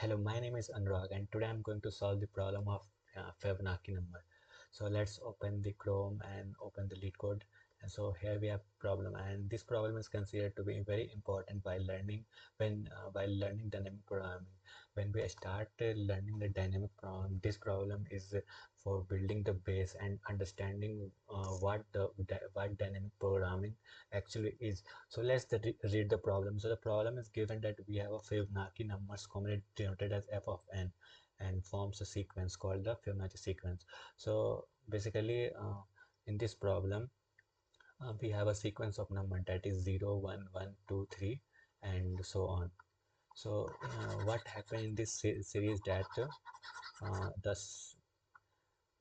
Hello, my name is Anurag and today I'm going to solve the problem of Fibonacci number. So let's open the Chrome and open the lead code. And so here we have problem, and this problem is considered to be very important while learning while learning dynamic programming. When we start learning the dynamic program, this problem is for building the base and understanding what dynamic programming actually is. So let's read the problem. So the problem is given that we have a Fibonacci numbers commonly denoted as f of n and forms a sequence called the Fibonacci sequence. So basically, in this problem, we have a sequence of number that is 0, 1, 1, 2, 3, and so on. So what happened in this series that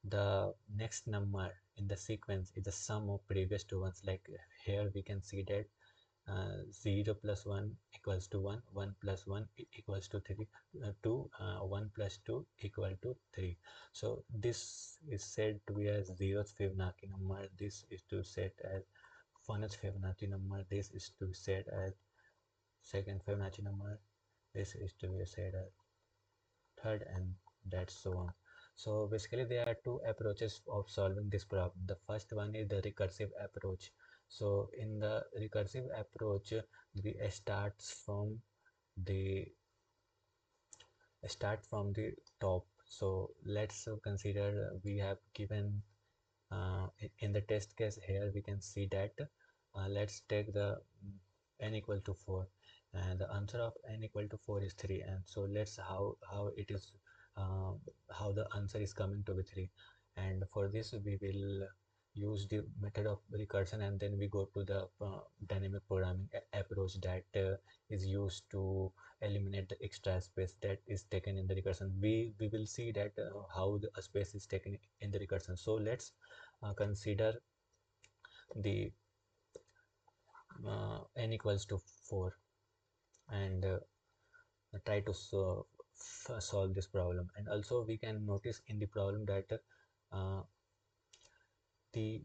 the next number in the sequence is the sum of previous two ones. Like here we can see that 0 plus 1 equals to 1, 1 plus 1 equals to 3, 2, 1 plus 2 equal to 3. So this is said to be as 0th Fibonacci number, this is to set as 1st Fibonacci number, this is to be set as 2nd Fibonacci number, this is to be said as 3rd, and that's so on. So basically there are two approaches of solving this problem. The first one is the recursive approach. So in the recursive approach, we the start from the top. So let's consider we have given in the test case here we can see that let's take the n equal to 4, and the answer of n equal to 4 is 3, and so let's how it is uh, how the answer is coming to be 3. And for this we will use the method of recursion, and then we go to the dynamic programming approach that is used to eliminate the extra space that is taken in the recursion. We will see that how the space is taken in the recursion. So let's consider the n equals to 4, and try to solve this problem. And also we can notice in the problem that uh, the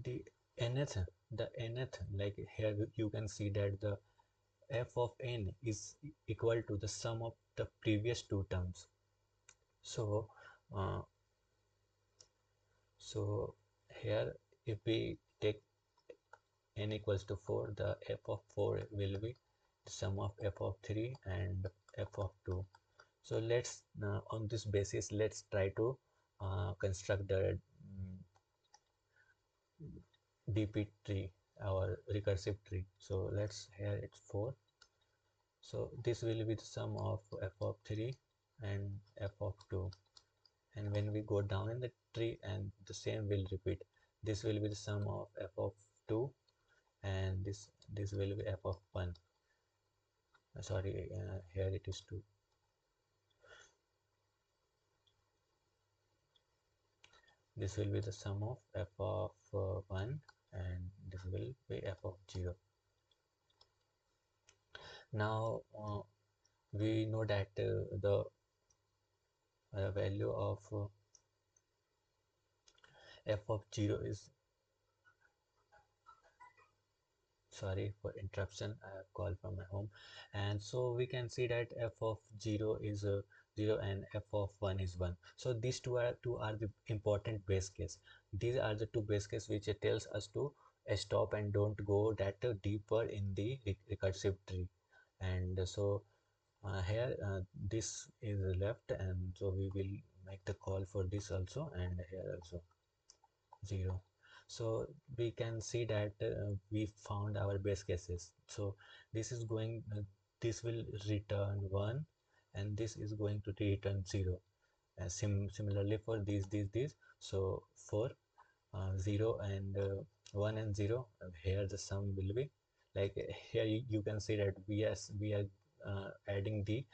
the nth the nth, like here you can see that the f of n is equal to the sum of the previous two terms. So uh, so here if we take n equals to 4, the f of 4 will be the sum of f of 3 and f of 2. So let's on this basis let's try to construct the dp tree, our recursive tree. So let's here it's 4. So this will be the sum of f of 3 and f of 2, and when we go down in the tree, and the same will repeat, this will be the sum of f of 2, and this will be f of 1. Sorry, here it is 2. This will be the sum of f of 1, and this will be f of 0. Now we know that the value of f of 0 is, sorry for interruption, I have called from my home. And so we can see that f of 0 is 0 and f of 1 is 1. So these two are the important base case. These are the two base case which tells us to stop and don't go that deeper in the recursive tree. And so here this is left, and so we will make the call for this also, and here also 0. So we can see that we found our base cases. So this is going this will return 1, and this is going to return 0. Similarly for these, so for 0 and 1 and 0, here the sum will be like here you can see that we are adding the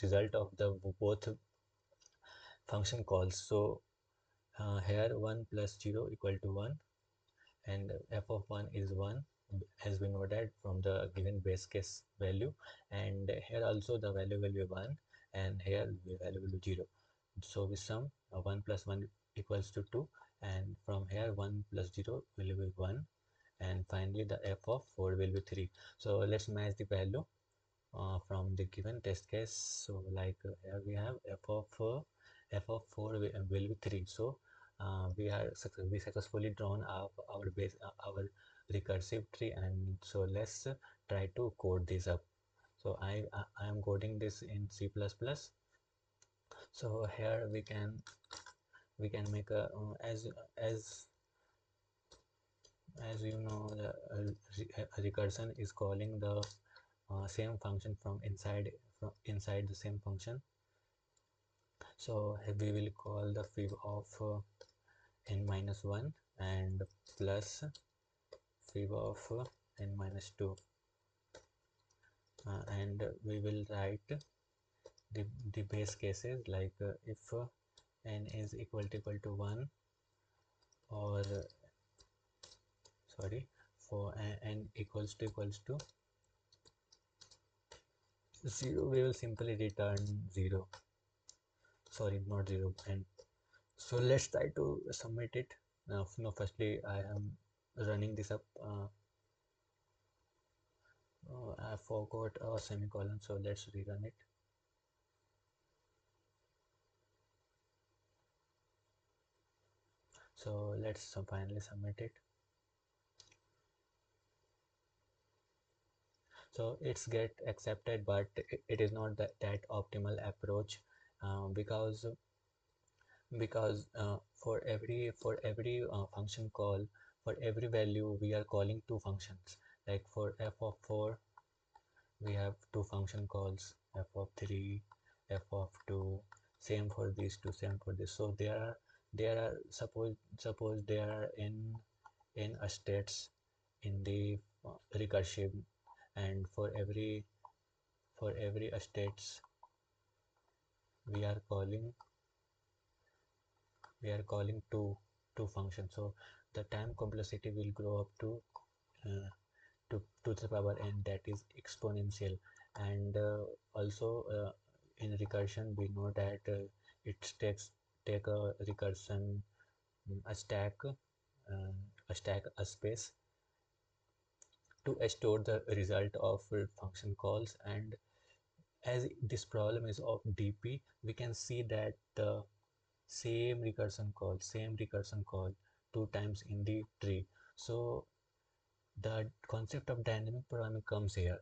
result of the both function calls. So here 1 plus 0 equal to 1, and f of 1 is 1, as we know that from the given base case value, and here also the value will be 1, and here the value will be 0. So we sum 1 plus 1 equals to 2, and from here 1 plus 0 will be 1, and finally the f of 4 will be 3. So let's match the value. from the given test case. So like here we have f of 4 will be 3. So we successfully drawn our recursive tree, and so let's try to code this up. So I am coding this in C++. So here we can make a as you know, the recursion is calling the same function from inside the same function. So we will call the fib of n minus 1 and plus fib of n minus 2, and we will write the base cases like if n is equal to 1, or sorry, for n equals to 0, we will simply return 0. Sorry, not 0, n. So let's try to submit it. No, firstly I am running this up. I forgot a semicolon, so let's rerun it. So let's finally submit it. So it's get accepted, but it is not that optimal approach, because for every function call, for every value we are calling two functions. Like for f of 4 we have two function calls, f of 3, f of 2, same for these two, same for this. So there are suppose there are n states in the recursive, and for every states we are calling two functions. So the time complexity will grow up uh, to the power n, that is exponential. And also in recursion we know that it take a recursion, a stack, a space to store the result of function calls. And as this problem is of dp, we can see that the same recursion call two times in the tree. So the concept of dynamic programming comes here.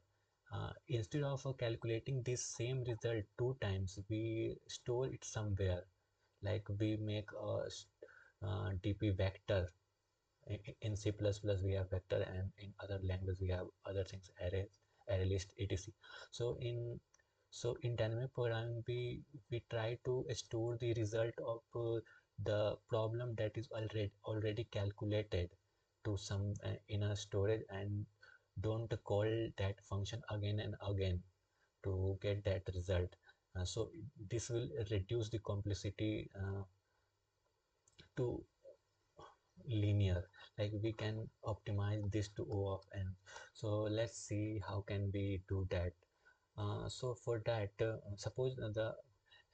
Instead of calculating this same result two times, we store it somewhere. Like we make a dp vector. In C++ we have vector, and in other language we have other things, array list, etc. So in dynamic programming we try to store the result of the problem that is already calculated to some in a storage, and don't call that function again and again to get that result. So this will reduce the complexity to linear. Like we can optimize this to O of n. So let's see how can we do that. So for that, suppose the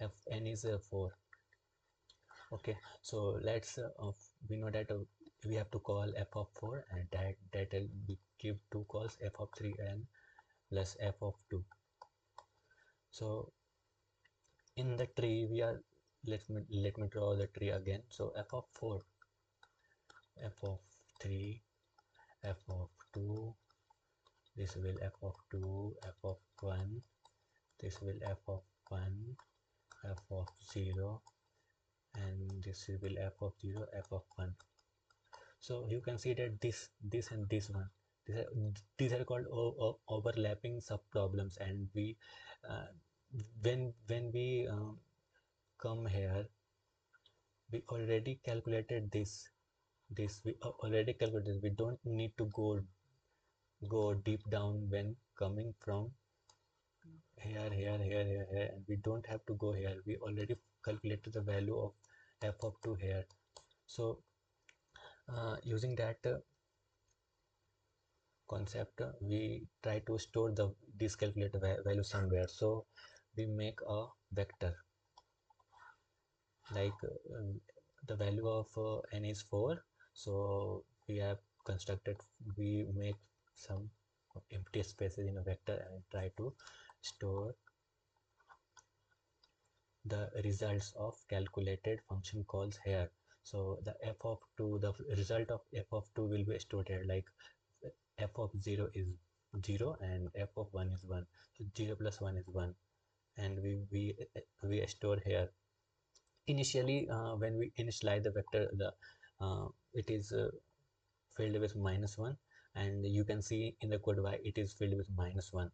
fn is 4. Okay, so let's we know that we have to call f of 4, and that will give two calls, f of 3 and plus f of 2. So in the tree we are, let me draw the tree again. So f of 4, f of 3, f of 2, this will f of 2, f of 1, this will f of 1, f of 0, and this will f of 0, f of 1. So you can see that this and this one, these are called overlapping subproblems. And we when we come here, we already calculated this we already calculated. We don't need to go deep down when coming from here, and we don't have to go here. We already calculated the value of f of 2 here. So using that concept, we try to store this calculated value somewhere. So we make a vector, like the value of n is 4. So we have constructed, we make some empty spaces in a vector and try to store the results of calculated function calls here. So the f of 2, the result of f of 2 will be stored here, like f of 0 is 0 and f of 1 is 1. So 0 plus 1 is 1, and we store here. Initially, when we initialize the vector, the it is filled with -1, and you can see in the code why it is filled with -1.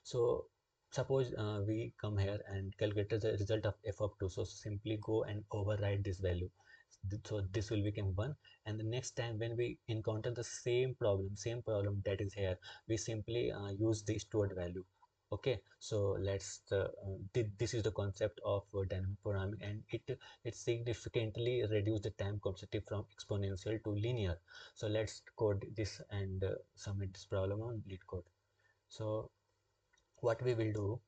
So suppose we come here and calculate the result of f of 2. So simply go and override this value. So this will become 1, and the next time when we encounter the same problem that is here, we simply use the stored value. Okay, so this is the concept of dynamic programming, and it significantly reduce the time complexity from exponential to linear. So let's code this and submit this problem on lead code. So what we will do,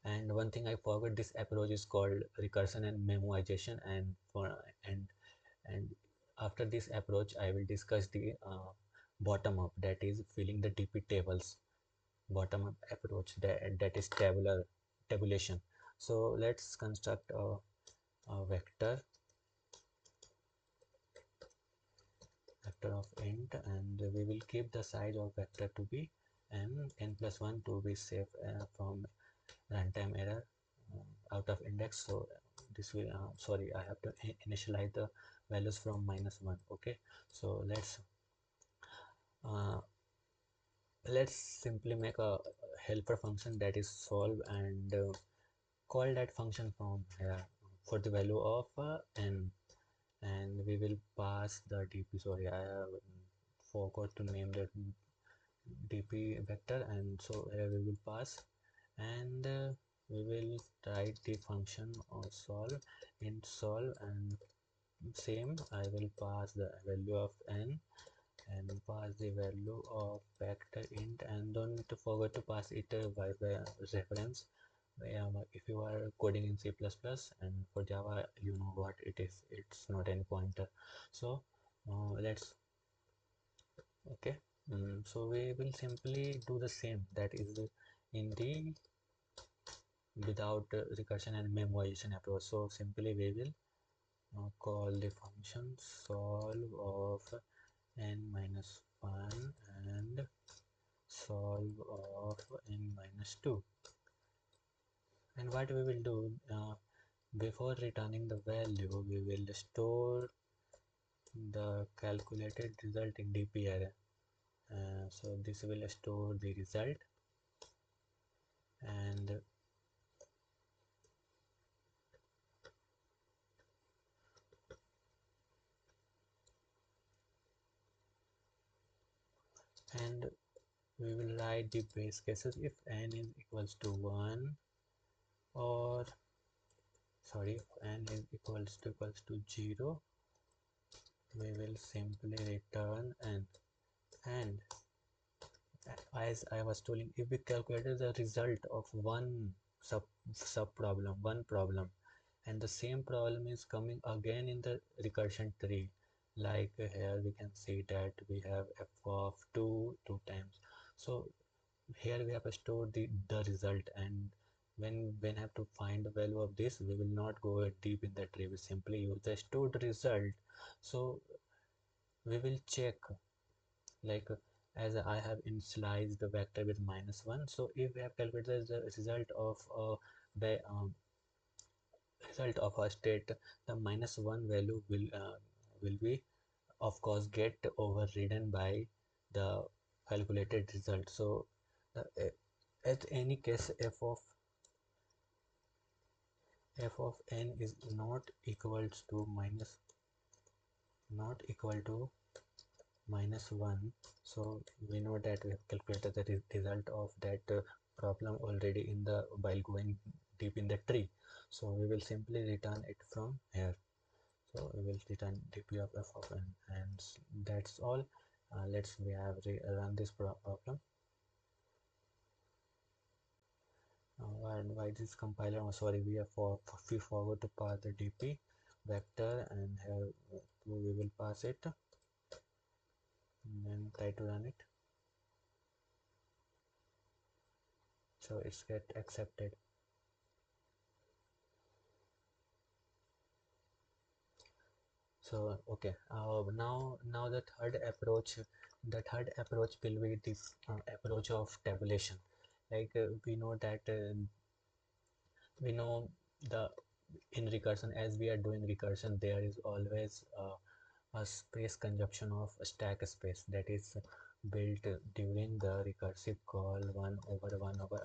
and one thing I forgot, this approach is called recursion and memoization, and after this approach I will discuss the bottom up, that is filling the DP tables, bottom up approach, that is tabulation. So let's construct a vector of int, and we will keep the size of vector to be n plus 1 to be safe from runtime error out of index. So this will sorry, I have to initialize the values from -1. Okay, so uh, let's simply make a helper function, that is solve, and call that function from here for the value of n, and we will pass the dp. Sorry, I have forgot to name that dp vector, and so here we will pass, and we will write the function of solve, int solve, and same I will pass the value of n and pass the value of vector int, and don't forget to pass it by reference. If you are coding in C++ and for Java, you know what it is, it's not any pointer. So let's okay, so we will simply do the same, that is in the without recursion and memoization approach. So simply we will call the function solve of n minus 1 and solve of n minus 2. And what we will do, before returning the value, we will store the calculated result in dp array. So this will store the result, and we will write the base cases if n is equals to 1, or sorry, if n is equals to 0, we will simply return n. And as I was telling, if we calculated the result of one problem, and the same problem is coming again in the recursion tree, like here we can see that we have f of 2 times. So here we have stored the result, and when have to find the value of this, we will not go deep in the tree, we simply use the stored result. So we will check, like as I have initialized the vector with -1. So if we have calculated the the result of a state, the -1 value will be of course get overridden by the calculated result. So uh, at any case, f of n is not equal to -1. So we know that we have calculated the result of that problem already in the while going deep in the tree. So we will simply return it from here. So we will return dp of f of n, and that's all. Let's we have run this problem. And why this compiler, oh, sorry, we forgot to pass the dp vector, and here we will pass it and then try to run it. so it's get accepted. So okay, now the third approach will be this approach of tabulation. Like we know that we know the in recursion, as we are doing recursion, there is always a space conjunction of stack space that is built during the recursive call one over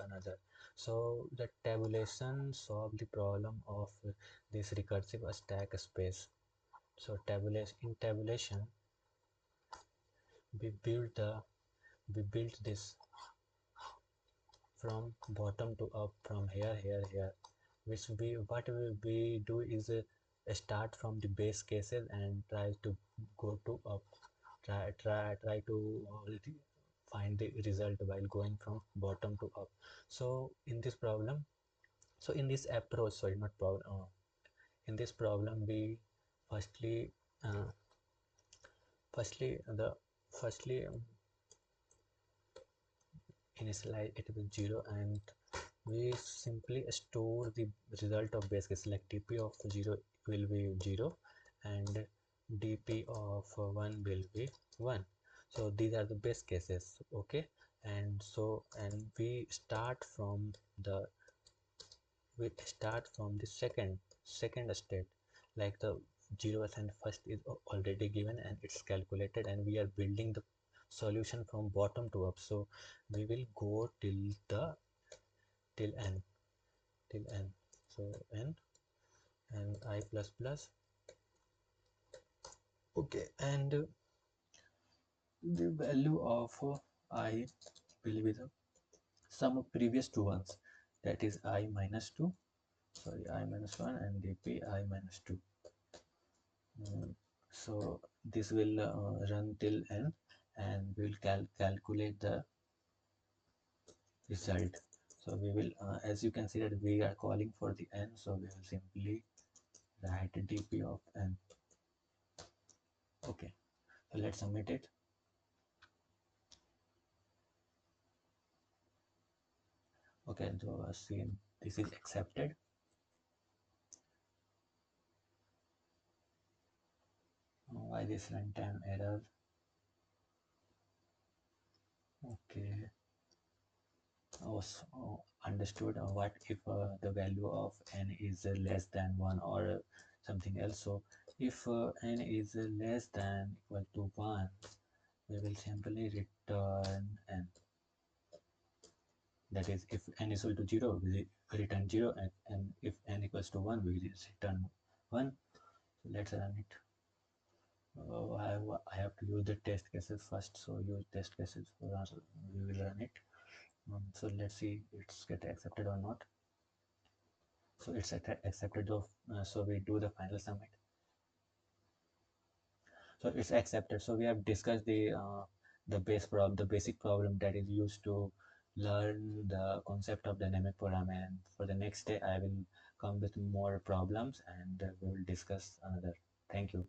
another. So the tabulation solve the problem of this recursive stack space. So tabulation, in tabulation we build the we built this from bottom to up, from here, which we do is start from the base cases and try to go to up, try to find the result while going from bottom to up. So in this problem, so in this approach, sorry, not problem, in this problem we firstly uh, firstly the firstly initialize it with 0, and we simply store the result of base case, like dp of 0 will be 0 and dp of 1 will be 1. So these are the base cases, okay. And so and the we start from the second state, like the 0th and first is already given and it's calculated, and we are building the solution from bottom to up. So we will go till n till n. So n and I plus plus, okay. And the value of I will be the sum of previous two ones, that is I minus 2, sorry, I minus 1 and dp I minus 2. So this will run till n, and we will calculate the result. So we will as you can see that we are calling for the n, so we will simply write dp of n. Okay, so let's submit it. Okay, so see, this is accepted. Why this runtime error? Okay, understood. What if the value of n is less than 1 or something else? So if n is less than equal to 1, we will simply return n. That is, if n is equal to 0, we return 0, and if n equals to 1, we return 1. So let's run it. I have to use the test cases first, so use test cases for us. We will run it. So let's see it's get accepted or not. So it's accepted of, so we do the final submit. So it's accepted. So we have discussed the basic problem that is used to learn the concept of dynamic programming, and for the next day I will come with more problems, and we will discuss another. Thank you.